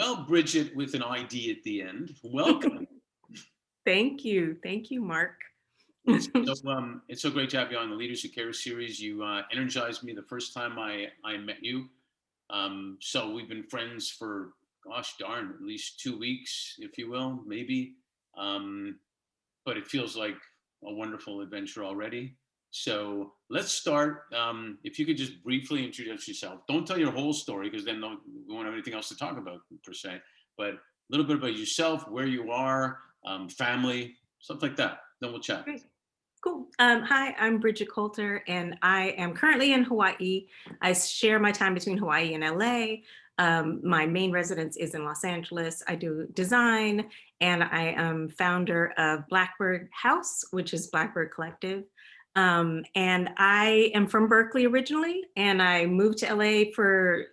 Well, Bridget with an ID at the end. Welcome. Thank you. Thank you, Mark. It's so great to have you on the Leaders Who Care series. You energized me the first time I met you. So we've been friends for, gosh darn, at least 2 weeks, if you will, maybe. Um, but it feels like a wonderful adventure already. So let's start. If you could just briefly introduce yourself. Don't tell your whole story because then we won't have anything else to talk about per se. But a little bit about yourself, where you are, family, stuff like that. Then we'll chat. Great. Cool. Hi, I'm Bridgid Coulter, and I am currently in Hawaii. I share my time between Hawaii and LA. My main residence is in Los Angeles. I do design, and I am founder of Blackbird House, which is Blackbird Collective. And I am from Berkeley originally, and I moved to LA for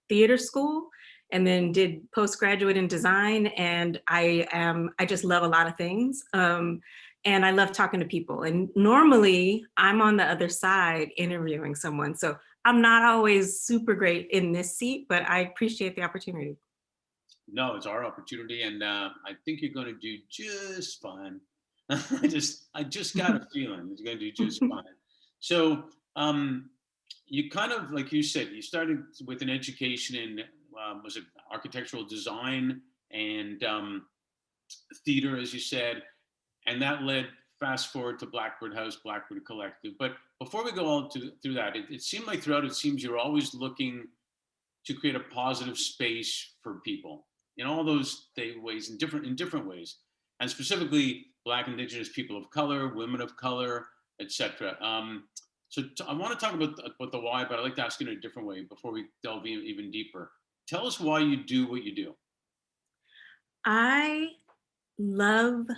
theater school and then did postgraduate in design. And I just love a lot of things. And I love talking to people. And normally I'm on the other side interviewing someone. So I'm not always super great in this seat, but I appreciate the opportunity. No, it's our opportunity, and I think you're going to do just fine. I just got a feeling you're going to do just fine. So, you kind of, like you said, you started with an education in was it architectural design and theater, as you said, and that led fast forward to Blackbird House, Blackbird Collective. But before we go all through that, it seemed like throughout it seems you're always looking to create a positive space for people in all those ways, in different ways, and specifically Black, Indigenous people of color, women of color, etc. I want to talk about the why, but I'd like to ask you in a different way before we delve even deeper. Tell us why you do what you do. I love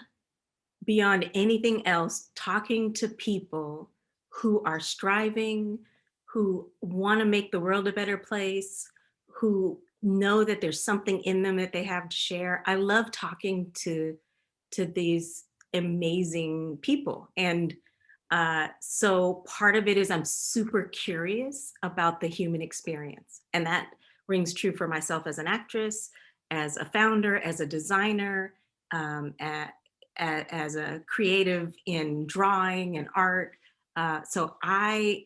beyond anything else talking to people who are striving, who want to make the world a better place, who know that there's something in them that they have to share. I love talking to these amazing people. And so part of it is I'm super curious about the human experience. And that rings true for myself as an actress, as a founder, as a designer, um, a- as a creative in drawing and art. So I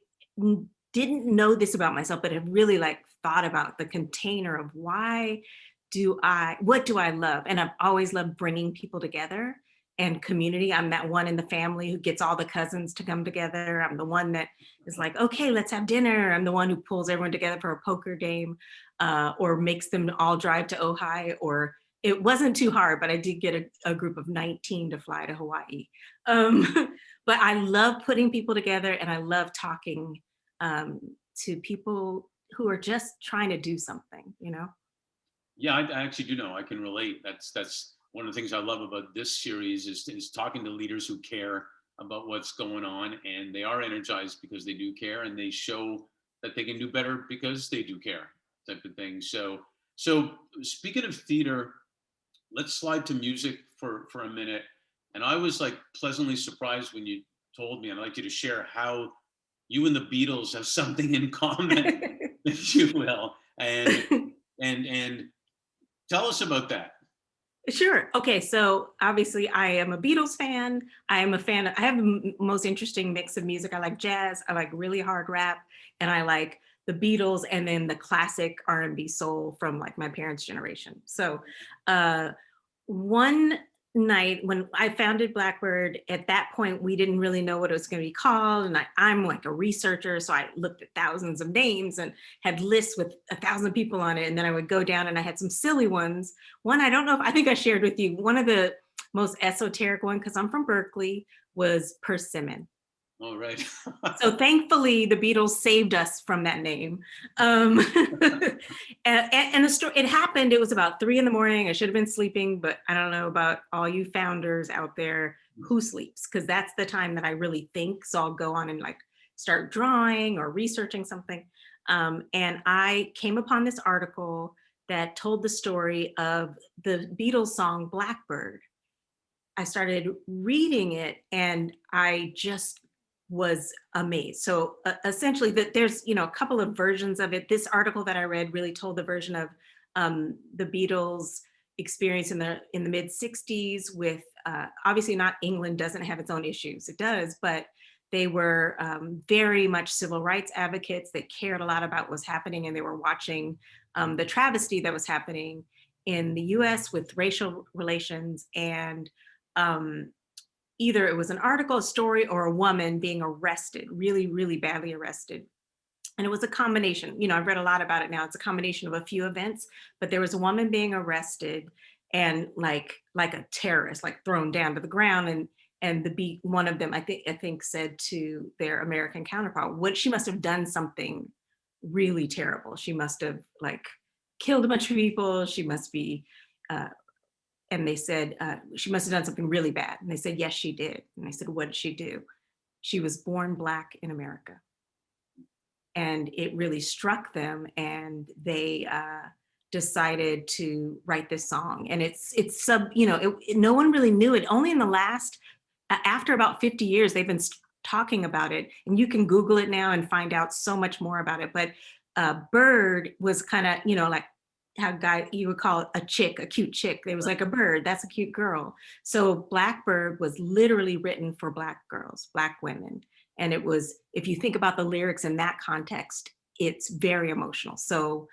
didn't know this about myself, but have really like thought about the container of what do I love? And I've always loved bringing people together and community. I'm that one in the family who gets all the cousins to come together. I'm the one that is like, okay, let's have dinner. I'm the one who pulls everyone together for a poker game, or makes them all drive to Ojai. Or it wasn't too hard, but I did get a group of 19 to fly to Hawaii. Um, but I love putting people together, and I love talking um, to people who are just trying to do something, you know? Yeah, I actually do know. I can relate. That's one of the things I love about this series is talking to leaders who care about what's going on, and they are energized because they do care, and they show that they can do better because they do care, type of thing. So speaking of theater, let's slide to music for a minute. And I was like pleasantly surprised when you told me, and I'd like you to share how you and the Beatles have something in common, if you will, and tell us about that. Sure. Okay. So obviously, I am a Beatles fan. I am a fan. I have the most interesting mix of music. I like jazz. I like really hard rap, and I like the Beatles, and then the classic R&B soul from like my parents' generation. So, uh, one night when I founded Blackbird, at that point, we didn't really know what it was going to be called. And I'm like a researcher. So I looked at thousands of names and had lists with 1,000 people on it. And then I would go down and I had some silly ones. One, I don't know if I think I shared with you, one of the most esoteric one, because I'm from Berkeley, was Persimmon. All right. So thankfully, the Beatles saved us from that name. Um, and the story, it happened, it was about 3 in the morning. I should have been sleeping, but I don't know about all you founders out there who sleeps, because that's the time that I really think. So I'll go on and like start drawing or researching something. And I came upon this article that told the story of the Beatles song Blackbird. I started reading it and I just was amazed. So essentially that there's, a couple of versions of it. This article that I read really told the version of the Beatles experience in the mid 60s with obviously not England doesn't have its own issues, it does, but they were very much civil rights advocates that cared a lot about what was happening, and they were watching the travesty that was happening in the US with racial relations. And um, either it was an article, a story, or a woman being arrested, really, really badly arrested. And it was a combination, I've read a lot about it now. It's a combination of a few events, but there was a woman being arrested and like a terrorist, like thrown down to the ground. And one of them, I think said to their American counterpart, what she must have done something really terrible. She must have like killed a bunch of people. She must be uh, and they said, she must have done something really bad. And they said, yes, she did. And I said, what did she do? She was born Black in America. And it really struck them. And they decided to write this song. And it's no one really knew it. Only in the last, after about 50 years, they've been talking about it. And you can Google it now and find out so much more about it. But Bird was kind of, like how you would call a chick, a cute chick. There was like a bird, that's a cute girl. So Blackbird was literally written for Black girls, Black women. And it was, if you think about the lyrics in that context, it's very emotional. So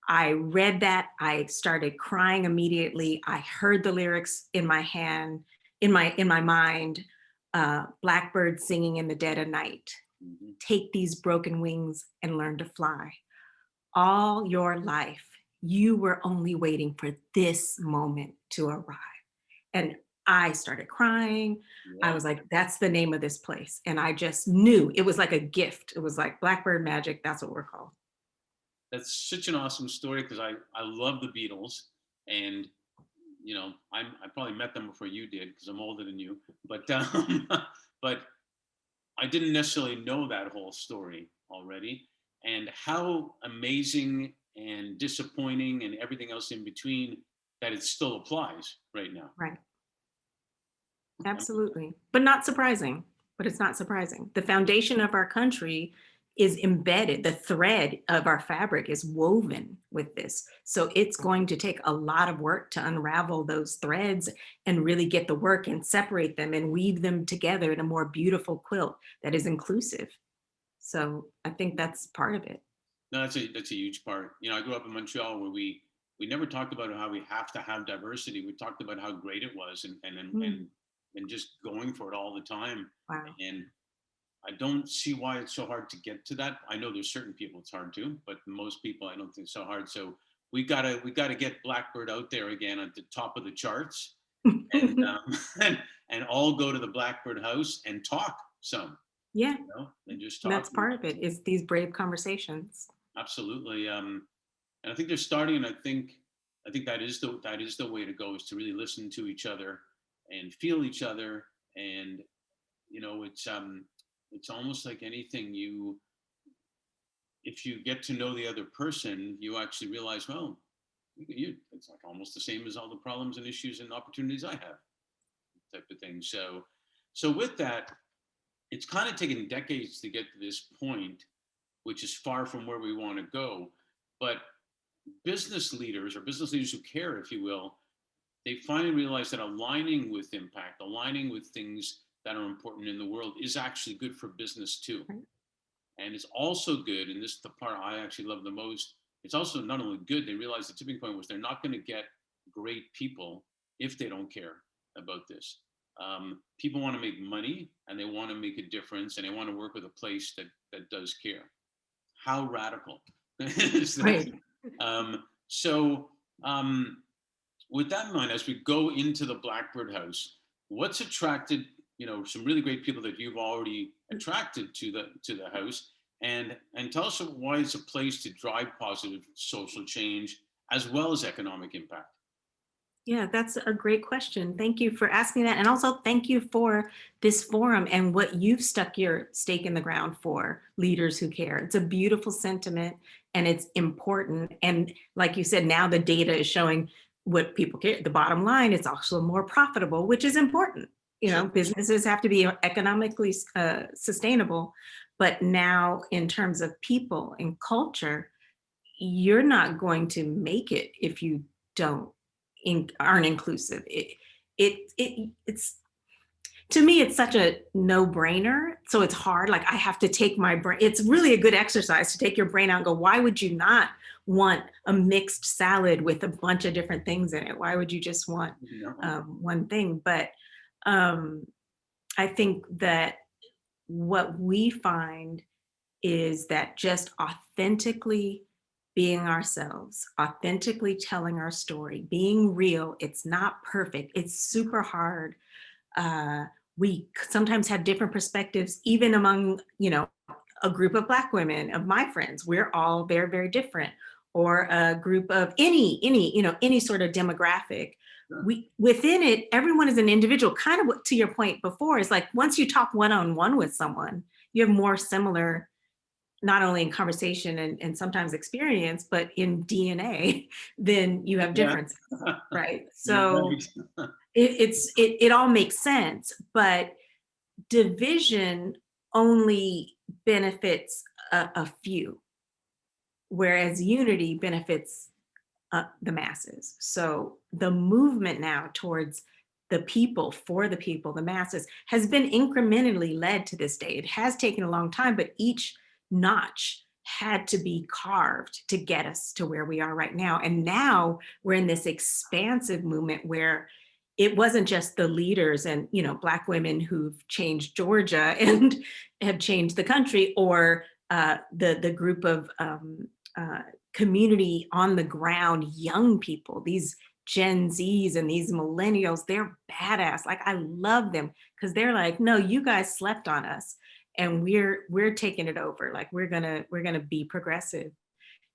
I read that, I started crying immediately. I heard the lyrics in my hand, in my mind, Blackbird singing in the dead of night. Mhm. Take these broken wings and learn to fly. All your life, you were only waiting for this moment to arrive. And I started crying. I Yeah. was like, that's the name of this place. And I just knew it was like a gift. It was like Blackbird magic. That's what we're called. That's such an awesome story because I love the Beatles, and I probably met them before you did because I'm older than you, but but I didn't necessarily know that whole story already, and how amazing and disappointing and everything else in between that it still applies right now. Right. Um, Absolutely. But not surprising. But it's not surprising. The foundation of our country is embedded, the thread of our fabric is woven with this. So it's going to take a lot of work to unravel those threads and really get the work and separate them and weave them together in a more beautiful quilt that is inclusive. So I think that's part of it. No, that's a huge part. I grew up in Montreal where we never talked about how we have to have diversity. We talked about how great it was Mm, and just going for it all the time. wow. And I don't see why it's so hard to get to that. I know there's certain people it's hard to, but most people I don't think it's so hard. So we gotta get Blackbird out there again at the top of the charts, and and all go to the Blackbird house and talk some, Yeah, and just talk. that's part of it is these brave conversations. Absolutely. And I think they're starting, and I think that is the way to go, is to really listen to each other and feel each other. And it's almost like anything, if you get to know the other person, you actually realize, well, it's like almost the same as all the problems and issues and opportunities I have, type of thing. So with that, it's kind of taken decades to get to this point, which is far from where we want to go. But business leaders, or business leaders who care, if you will, they finally realize that aligning with impact, aligning with things that are important in the world, is actually good for business too. Right. And it's also good, and this is the part I actually love the most. It's also not only good, they realize the tipping point was they're not going to get great people if they don't care about this. People want to make money, and they want to make a difference, and they want to work with a place that does care. How radical is that? Right. So, with that in mind, as we go into the Blackbird House, what's attracted some really great people that you've already attracted to the house, and tell us why it's a place to drive positive social change as well as economic impact. Yeah, that's a great question. Thank you for asking that. And also thank you for this forum and what you've stuck your stake in the ground for, leaders who care. It's a beautiful sentiment and it's important. And like you said, now the data is showing what people care. The bottom line, it's also more profitable, which is important. Sure. Businesses have to be economically sustainable. But now in terms of people and culture, you're not going to make it if you aren't inclusive. It's to me, it's such a no-brainer. So it's hard. Like I have to take my brain. It's really a good exercise to take your brain out and go, why would you not want a mixed salad with a bunch of different things in it? Why would you just want one thing? But I think that what we find is that just authentically being ourselves, authentically telling our story, being real, it's not perfect. It's super hard. We sometimes have different perspectives, even among, a group of Black women, of my friends. We're all very, very different. Or a group of any sort of demographic. Within it, everyone is an individual. Kind of what, to your point before, is like once you talk one-on-one with someone, you have more similar, not only in conversation and sometimes experience, but in DNA, then you have differences, right? So it all makes sense, but division only benefits a few, whereas unity benefits the masses. So the movement now towards the people, for the people, the masses, has been incrementally led to this day. It has taken a long time, but each notch had to be carved to get us to where we are right now. And now we're in this expansive movement where it wasn't just the leaders and Black women who've changed Georgia and have changed the country, or the group of community on the ground, young people, these Gen Zs and these millennials. They're badass. Like I love them because they're like, no, you guys slept on us, and we're taking it over. Like we're gonna be progressive,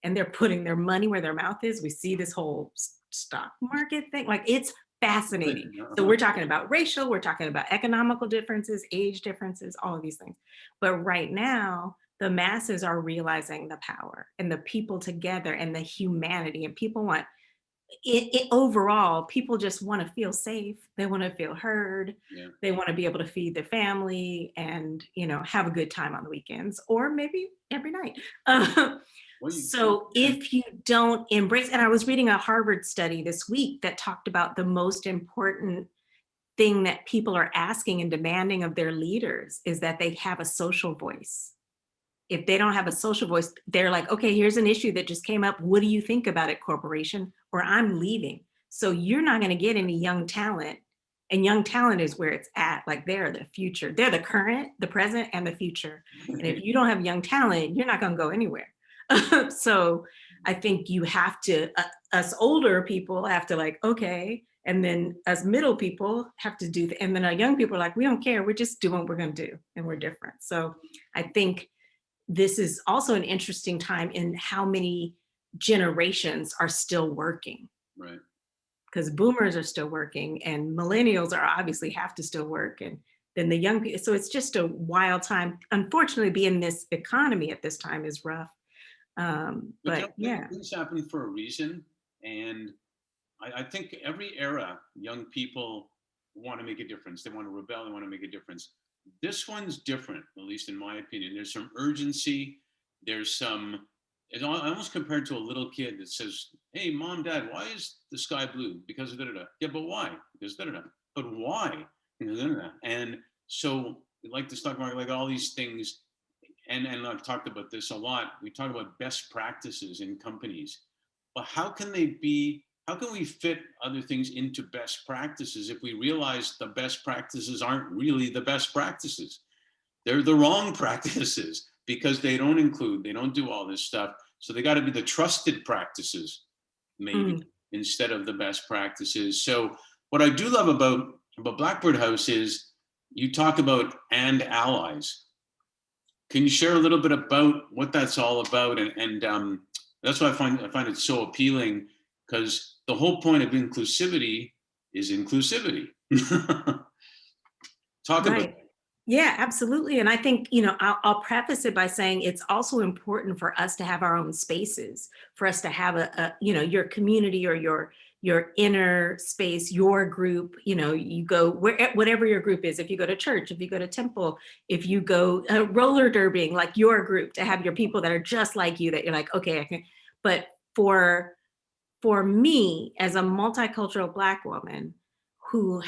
and they're putting their money where their mouth is. We see this whole stock market thing. Like it's fascinating. So we're talking about racial, we're talking about economical differences, age differences, all of these things. But right now, the masses are realizing the power and the people together and the humanity, and people want overall, people just want to feel safe. They want to feel heard. They want to be able to feed their family and have a good time on the weekends, or maybe every night. So if you don't embrace, and I was reading a Harvard study this week that talked about the most important thing that people are asking and demanding of their leaders is that they have a social voice. If they don't have a social voice, they're like, okay, here's an issue that just came up. What do you think about it, corporation? Or I'm leaving. So you're not going to get any young talent. And young talent is where it's at. Like they're the future. They're the current, the present, and the future. And if you don't have young talent, you're not going to go anywhere. So I think you have to, us older people have to like, okay. And then us middle people have to do, and then our young people are like, we don't care. We're just doing what we're going to do. And we're different. So I think this is also an interesting time in how many generations are still working. Right. Because boomers are still working and millennials are obviously have to still work. And then the young people, so it's just a wild time. Unfortunately, being this economy at this time is rough. But yeah. Things happen for a reason. And I think every era, young people want to make a difference. They want to rebel, they want to make a difference. This one's different, at least in my opinion. There's some urgency. There's some, it's almost compared to a little kid that says, hey, mom, dad, why is the sky blue? Because of da-da-da. Yeah, but why? Because da-da-da. But why? Da-da-da. And so like the stock market, like all these things, and I've talked about this a lot. We talk about best practices in companies. But how can we fit other things into best practices if we realize the best practices aren't really the best practices? They're the wrong practices because they don't do all this stuff. So they got to be the trusted practices, maybe, instead of the best practices. So what I do love about Blackbird House is you talk about and allies. Can you share a little bit about what that's all about? And that's why I find it so appealing, because the whole point of inclusivity is inclusivity. Talk about it. Yeah, absolutely. And I think, I'll preface it by saying it's also important for us to have our own spaces, for us to have your community or your inner space, your group. You go whatever your group is. If you go to church, if you go to temple, if you go roller derbying, like your group, to have your people that are just like you, that you're like, okay, I can. But for for me as a multicultural Black woman who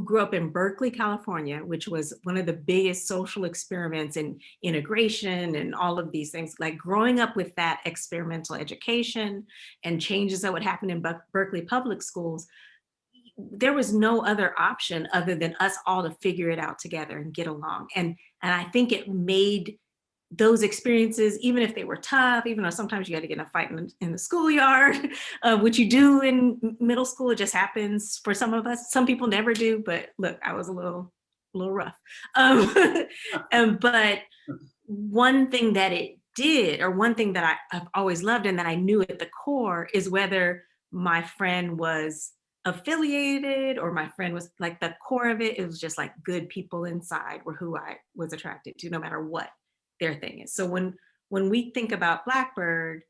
grew up in Berkeley, California, which was one of the biggest social experiments in integration and all of these things, like growing up with that experimental education and changes that would happen in Berkeley public schools, there was no other option other than us all to figure it out together and get along. And I think it made those experiences, even if they were tough, even though sometimes you had to get in a fight in the schoolyard, which you do in middle school, it just happens for some of us. Some people never do, but look, I was a little rough. Um, but one thing that it did, or one thing that I've always loved and that I knew at the core, is whether my friend was affiliated or my friend was like, the core of it, it was just like good people inside were who I was attracted to, no matter what their thing is. So when we think about Blackbird,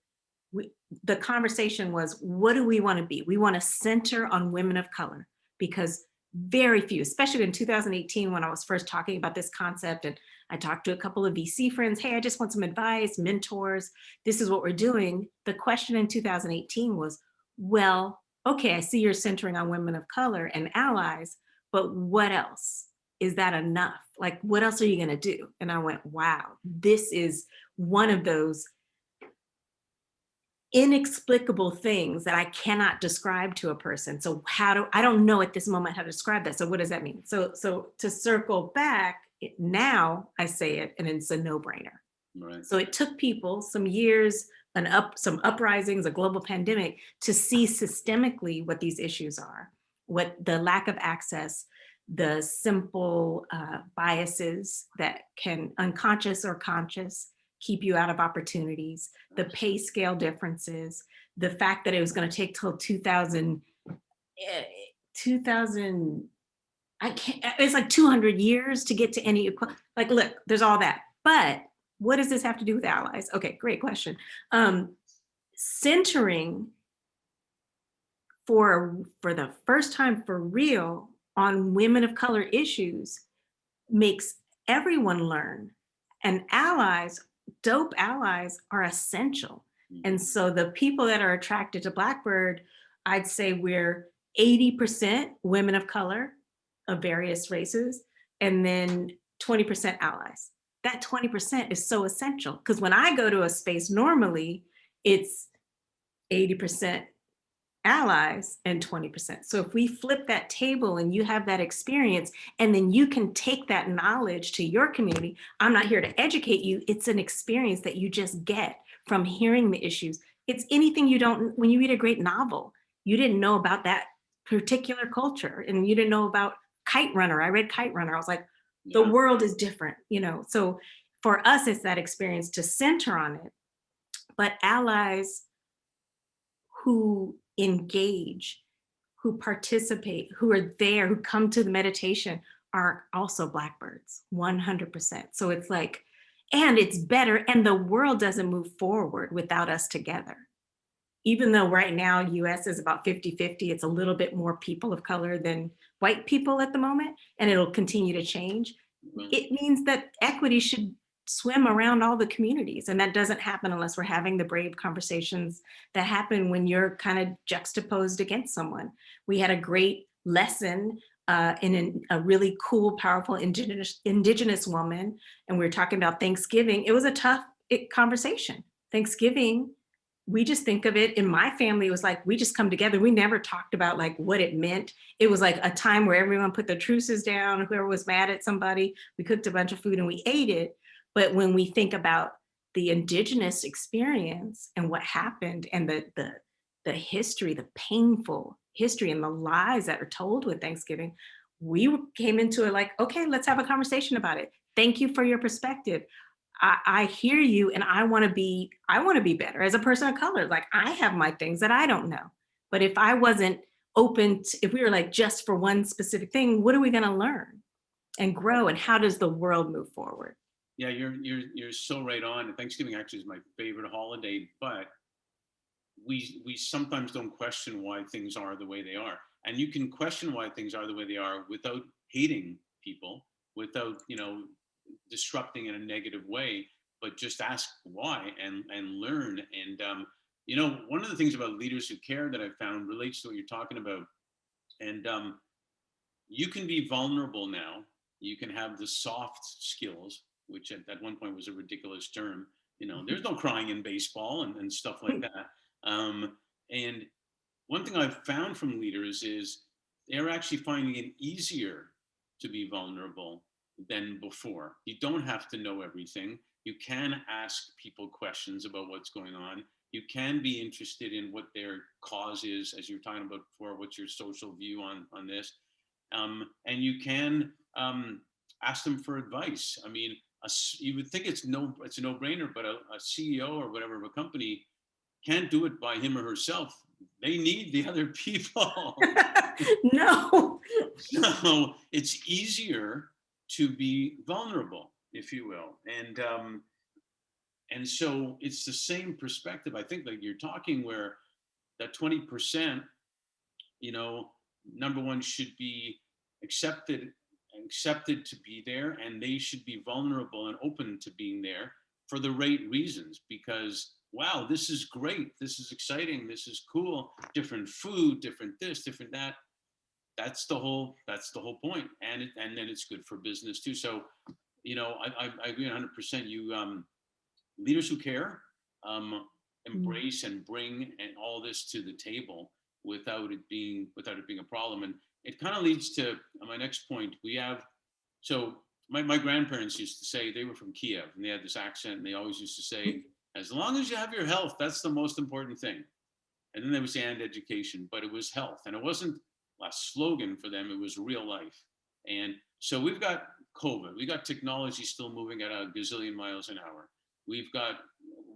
we, the conversation was, what do we want to be? We want to center on women of color, because very few, especially in 2018 when I was first talking about this concept, and I talked to a couple of VC friends, hey, I just want some advice, mentors, this is what we're doing. The question in 2018 was, well, okay, I see you're centering on women of color and allies, but what else? Is that enough? Like, what else are you going to do? And I went, wow, this is one of those inexplicable things that I cannot describe to a person. So I don't know at this moment how to describe that. So what does that mean? So to circle back, now I say it and it's a no-brainer. Right. So it took people some years, some uprisings, a global pandemic, to see systemically what these issues are, what the lack of access, the simple biases that can, unconscious or conscious, keep you out of opportunities, the pay scale differences, the fact that it was going to take till 2000, I can't, it's like 200 years to get to any, like, look, there's all that. But what does this have to do with allies? Okay, great question. Centering for the first time for real on women of color issues makes everyone learn. And allies, dope allies, are essential. And so the people that are attracted to Blackbird, I'd say we're 80% women of color of various races, and then 20% allies. That 20% is so essential, because when I go to a space normally, it's 80% allies and 20%. So if we flip that table and you have that experience, and then you can take that knowledge to your community, I'm not here to educate you, it's an experience that you just get from hearing the issues. It's anything you don't, when you read a great novel, you didn't know about that particular culture, and you didn't know about Kite Runner. I read Kite Runner. I was like, the world is different, you know? So for us, it's that experience to center on it. But allies who engage, who participate, who are there, who come to the meditation, are also Blackbirds, 100%. So it's like, and it's better, and the world doesn't move forward without us together. Even though right now US is about 50-50, it's a little bit more people of color than white people at the moment, and it'll continue to change. It means that equity should swim around all the communities, and that doesn't happen unless we're having the brave conversations that happen when you're kind of juxtaposed against someone. We had a great lesson in a really cool, powerful indigenous woman, and we were talking about Thanksgiving. It was a tough conversation. Thanksgiving, we just think of it, in my family, it was like, we just come together. We never talked about like what it meant. It was like a time where everyone put their truces down, whoever was mad at somebody, we cooked a bunch of food and we ate it. But when we think about the indigenous experience and what happened, and the history, the painful history and the lies that are told with Thanksgiving, we came into it like, okay, let's have a conversation about it. Thank you for your perspective. I hear you, and I want to be better as a person of color. Like, I have my things that I don't know. But if I wasn't open to, if we were like just for one specific thing, what are we going to learn and grow, and how does the world move forward? Yeah, you're so right on. Thanksgiving actually is my favorite holiday, but we sometimes don't question why things are the way they are. And you can question why things are the way they are without hating people, without, disrupting in a negative way, but just ask why and learn. And one of the things about leaders who care that I found relates to what you're talking about. And you can be vulnerable now. You can have the soft skills, which at one point was a ridiculous term. There's no crying in baseball and stuff like that. And one thing I've found from leaders is they're actually finding it easier to be vulnerable than before. You don't have to know everything. You can ask people questions about what's going on. You can be interested in what their cause is, as you were talking about before. What's your social view on this? And you can ask them for advice. I mean, you would think it's a no-brainer, but a CEO or whatever of a company can't do it by him or herself. They need the other people. No. So it's easier to be vulnerable, if you will. And so it's the same perspective, I think, like you're talking, where that 20%, number one, should be accepted to be there, and they should be vulnerable and open to being there for the right reasons, because wow, this is great, this is exciting, this is cool, different food, different this, different that. That's the whole point. And then it's good for business too. So I agree 100%. Leaders who care embrace and bring and all this to the table without it being a problem. And it kind of leads to my next point. So my grandparents used to say, they were from Kiev and they had this accent, and they always used to say, as long as you have your health, that's the most important thing. And then they would say, and education, but it was health. And it wasn't a slogan for them, it was real life. And so we've got COVID, we got technology still moving at a gazillion miles an hour. We've got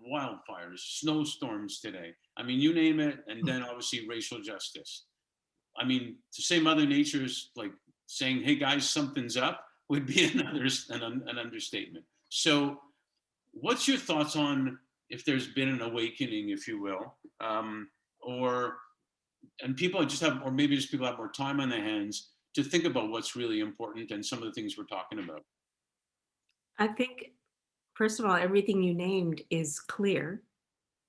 wildfires, snowstorms today. I mean, you name it. And then obviously racial justice. I mean, to say Mother Nature's like saying, hey guys, something's up, would be an understatement. So what's your thoughts on if there's been an awakening, if you will, and people just have, or maybe just people have more time on their hands to think about what's really important and some of the things we're talking about? I think, first of all, everything you named is clear,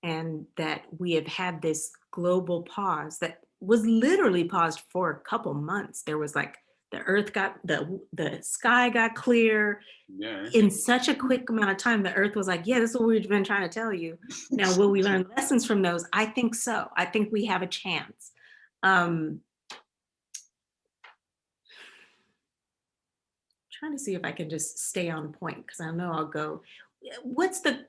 and that we have had this global pause that was literally paused for a couple months. There was like the earth got, the sky got clear. Yeah. In such a quick amount of time, the earth was like, yeah, this is what we've been trying to tell you. Now, will we learn lessons from those? I think so. I think we have a chance. Trying to see if I can just stay on point, because I know I'll go.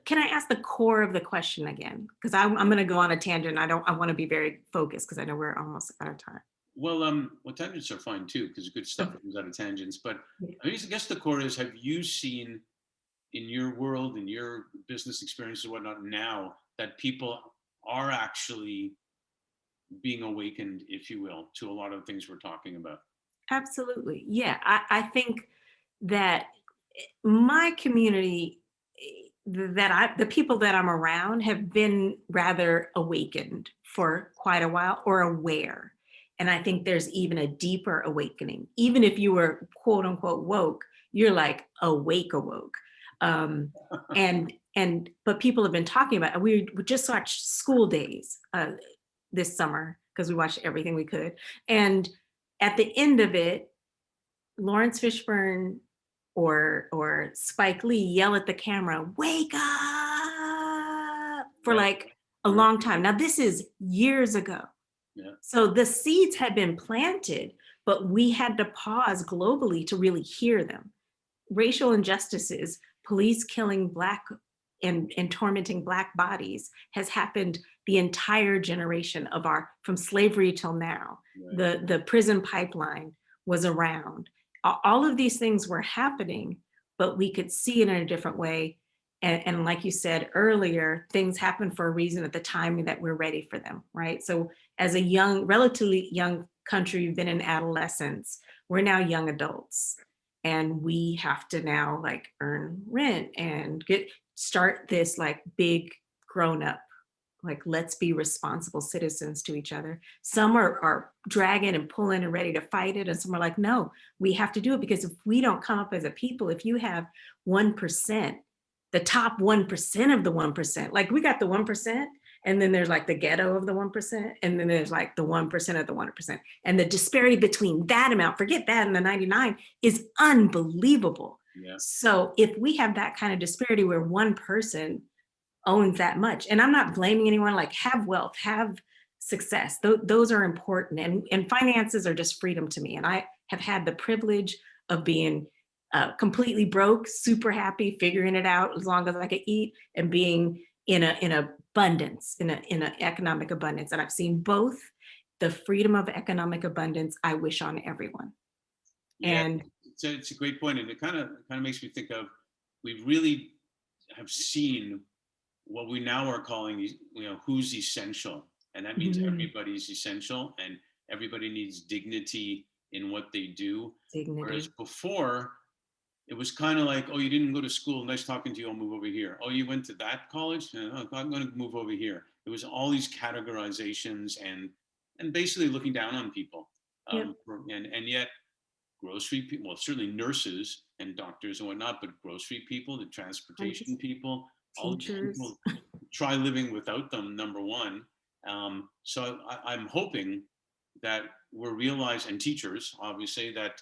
Can I ask the core of the question again? Because I'm going to go on a tangent. I want to be very focused, because I know we're almost out of time. Well, tangents are fine too, because good stuff comes out of tangents. But I guess the core is, have you seen in your world, in your business experience and whatnot now, that people are actually being awakened, if you will, to a lot of the things we're talking about? Absolutely. Yeah. I think that my community, the people that I'm around have been rather awakened for quite a while, or aware. And I think there's even a deeper awakening. Even if you were quote unquote woke, you're like awoke. But people have been talking about it. We just watched School Days this summer, because we watched everything we could. And at the end of it, Lawrence Fishburne or Spike Lee yell at the camera, wake up, for like a long time. Now, this is years ago. Yeah. So the seeds had been planted, but we had to pause globally to really hear them. Racial injustices, police killing Black and tormenting Black bodies has happened the entire generation of from slavery till now. Right. The prison pipeline was around. All of these things were happening, but we could see it in a different way. And like you said earlier, things happen for a reason at the time that we're ready for them, right? So as a relatively young country, we've been in adolescence, we're now young adults. And we have to now like earn rent and start this like big grown up, like, let's be responsible citizens to each other. Some are dragging and pulling and ready to fight it. And some are like, no, we have to do it, because if we don't come up as a people, if you have 1%, the top 1% of the 1%, like we got the 1%, And then there's like the ghetto of the 1%. And then there's like the 1% of the 1%. And the disparity between that amount, forget that, and the 99 is unbelievable. Yeah. So if we have that kind of disparity where one person owns that much, and I'm not blaming anyone, like have wealth, have success. Those are important. And finances are just freedom to me. And I have had the privilege of being completely broke, super happy, figuring it out as long as I could eat, and being in abundance, in an economic abundance. And I've seen both. The freedom of economic abundance, I wish on everyone. Yeah, And it's a great point, and it kind of makes me think of, we really have seen what we now are calling, who's essential, and that means mhm, everybody's essential, and everybody needs dignity in what they do. Whereas dignity. before, it was kind of like, oh, you didn't go to school, nice talking to you, I'll move over here. Oh, you went to that college, oh, I'm going to move over here. It was all these categorizations, and basically looking down on people. Yep. And yet grocery people, well, certainly nurses and doctors and whatnot, but grocery people, the transportation 100%. people, all these Teachers. people, try living without them, number one. So I'm hoping that we're realizing, and teachers, obviously, that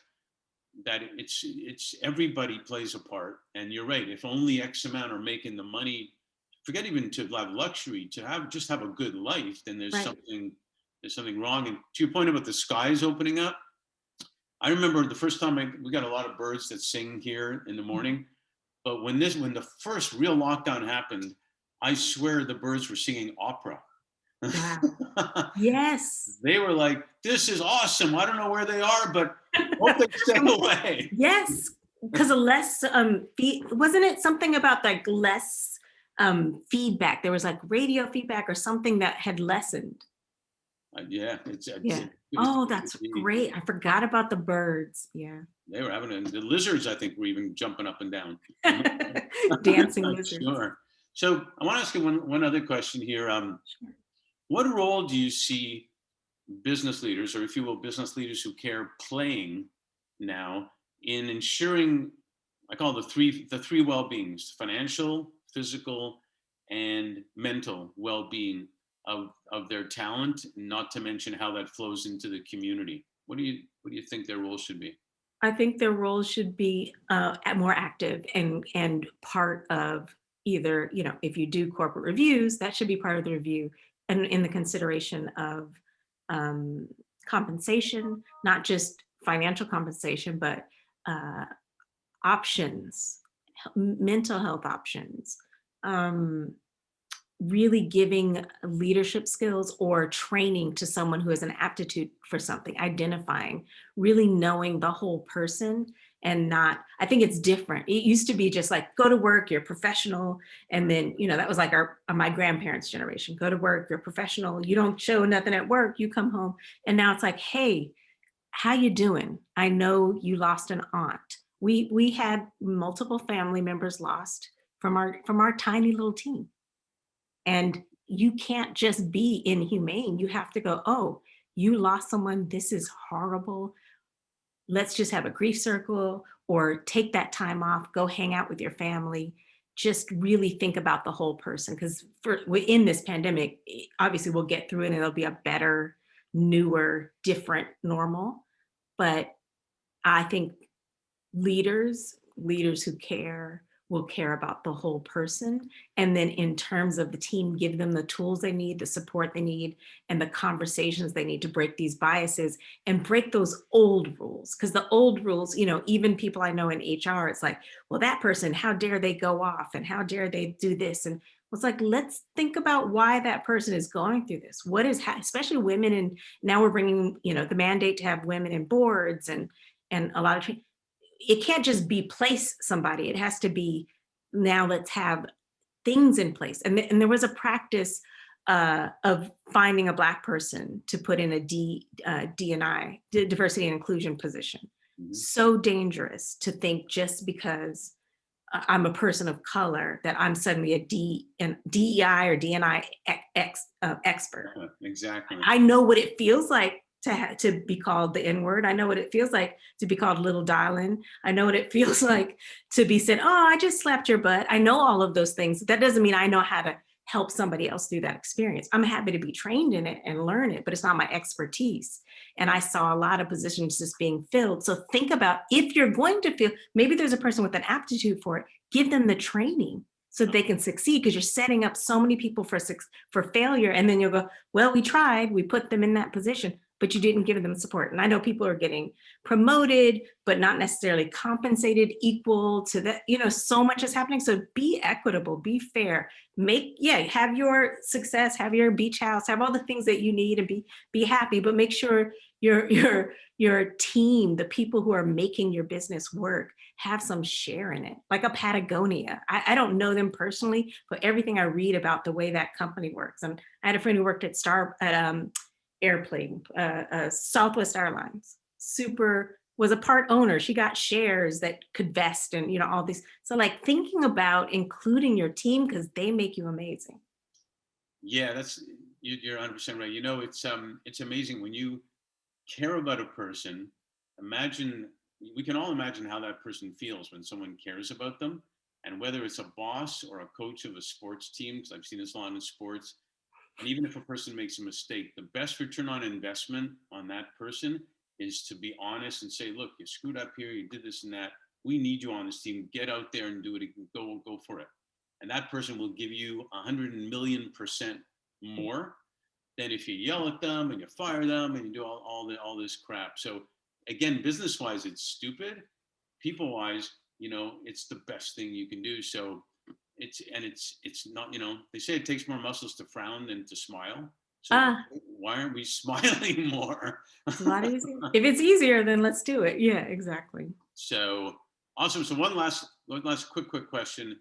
it's everybody plays a part. And you're right, if only X amount are making the money, forget even to have luxury, to have a good life, then Right. there's something wrong. And to your point about the skies opening up, I remember the first time we got a lot of birds that sing here in the morning, but when the first real lockdown happened, I swear the birds were singing opera. Wow. Yes. They were like, "This is awesome. I don't know where they are, but hope they stay Um, away." yes, because of less wasn't it something about like less feedback? There was like radio feedback or something that had lessened. Yeah, it's Yeah. as good as Oh, it that's could be. great. I forgot about the birds. Yeah. They were having the lizards. I think were even jumping up and down. Dancing lizards. Sure. So I want to ask you one other question here. Sure. What role do you see business leaders, or if you will, business leaders who care, playing now in ensuring, I call the three well-beings: financial, physical, and mental well-being of their talent, not to mention how that flows into the community? What do you think their role should be? I think their role should be more active and part of either, if you do corporate reviews, that should be part of the review and in the consideration of um, compensation, not just financial compensation, but uh, options, mental health options, um, really giving leadership skills or training to someone who has an aptitude for something, identifying, really knowing the whole person. And not, I think it's different. It used to be just like, go to work, you're professional. And then, that was like my grandparents' generation, go to work, you're professional, you don't show nothing at work, you come home. And now it's like, hey, how you doing? I know you lost an aunt. We had multiple family members lost from our tiny little team. And you can't just be inhumane. You have to go, oh, you lost someone. This is horrible. Let's just have a grief circle or take that time off, go hang out with your family. Just really think about the whole person. Because in this pandemic, obviously we'll get through it and it'll be a better, newer, different normal. But I think leaders who care will care about the whole person. And then in terms of the team, give them the tools they need, the support they need, and the conversations they need to break these biases and break those old rules. Because the old rules, even people I know in HR, it's like, well, that person, how dare they go off and how dare they do this? And it's like, let's think about why that person is going through this. What is, especially women, and now we're bringing, the mandate to have women in boards and a lot of, it can't just be place somebody. It has to be, now let's have things in place. And there was a practice of finding a Black person to put in a D&I, diversity and inclusion position. Mhm. So dangerous to think just because I'm a person of color that I'm suddenly a DEI or DNI expert. Exactly. I know what it feels like to be called the N word. I know what it feels like to be called little darling. I know what it feels like to be said, oh, I just slapped your butt. I know all of those things. That doesn't mean I know how to help somebody else through that experience. I'm happy to be trained in it and learn it, but it's not my expertise. And I saw a lot of positions just being filled. So think about, if you're going to fill, maybe there's a person with an aptitude for it, give them the training so they can succeed, because you're setting up so many people for failure. And then you'll go, well, we tried, we put them in that position, but you didn't give them support. And I know people are getting promoted, but not necessarily compensated equal to that. So much is happening. So be equitable, be fair, have your success, have your beach house, have all the things that you need, and be happy, but make sure your team, the people who are making your business work, have some share in it. Like a Patagonia. I don't know them personally, but everything I read about the way that company works. And I had a friend who worked at Airplane, Southwest Airlines, was a part owner. She got shares that could vest, and all these. So like thinking about including your team, because they make you amazing. Yeah, you're 100% right. It's amazing when you care about a person. We can all imagine how that person feels when someone cares about them, and whether it's a boss or a coach of a sports team, because I've seen this a lot in sports. And even if a person makes a mistake, the best return on investment on that person is to be honest and say, look, you screwed up here, you did this and that. We need you on this team. Get out there and do it. Go for it. And that person will give you 100,000,000% more than if you yell at them and you fire them and you do all this crap. So again, business wise, it's stupid. People wise, it's the best thing you can do. So it's not, they say it takes more muscles to frown than to smile. So why aren't we smiling more? It's a lot easier. If it's easier, then let's do it. Yeah, exactly. So awesome. So one last quick question.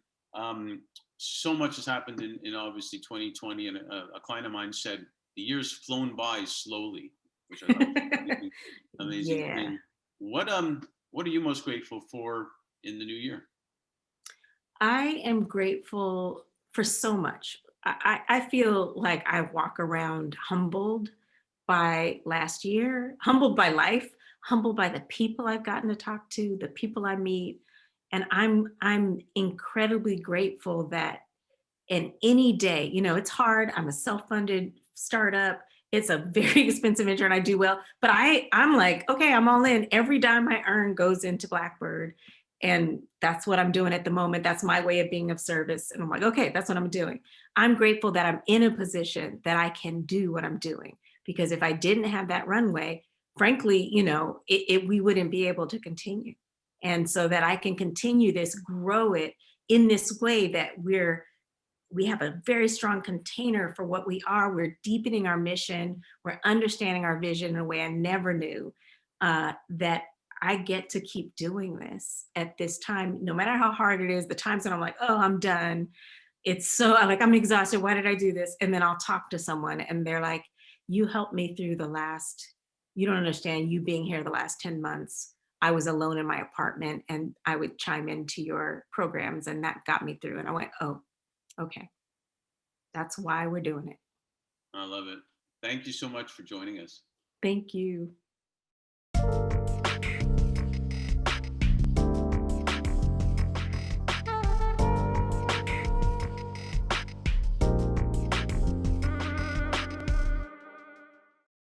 So much has happened in obviously 2020, and a client of mine said the year's flown by slowly, which I thought was an amazing Yeah. thing. What are you most grateful for in the new year? I am grateful for so much. I feel like I walk around humbled by last year, humbled by life, humbled by the people I've gotten to talk to, the people I meet. And I'm incredibly grateful that in any day, it's hard. I'm a self-funded startup. It's a very expensive venture and I do well, but I'm like, okay, I'm all in. Every dime I earn goes into Blackbird. And that's what I'm doing at the moment. That's my way of being of service. And I'm like, okay, that's what I'm doing. I'm grateful that I'm in a position that I can do what I'm doing. Because if I didn't have that runway, frankly, we wouldn't be able to continue. And so that I can continue this, grow it in this way that we have a very strong container for what we are. We're deepening our mission. We're understanding our vision in a way I never knew, that I get to keep doing this at this time, no matter how hard it is. The times that I'm like, oh, I'm done. It's so like, I'm exhausted. Why did I do this? And then I'll talk to someone and they're like, you helped me through you don't understand, you being here the last 10 months. I was alone in my apartment and I would chime into your programs and that got me through. And I went, oh, okay. That's why we're doing it. I love it. Thank you so much for joining us. Thank you.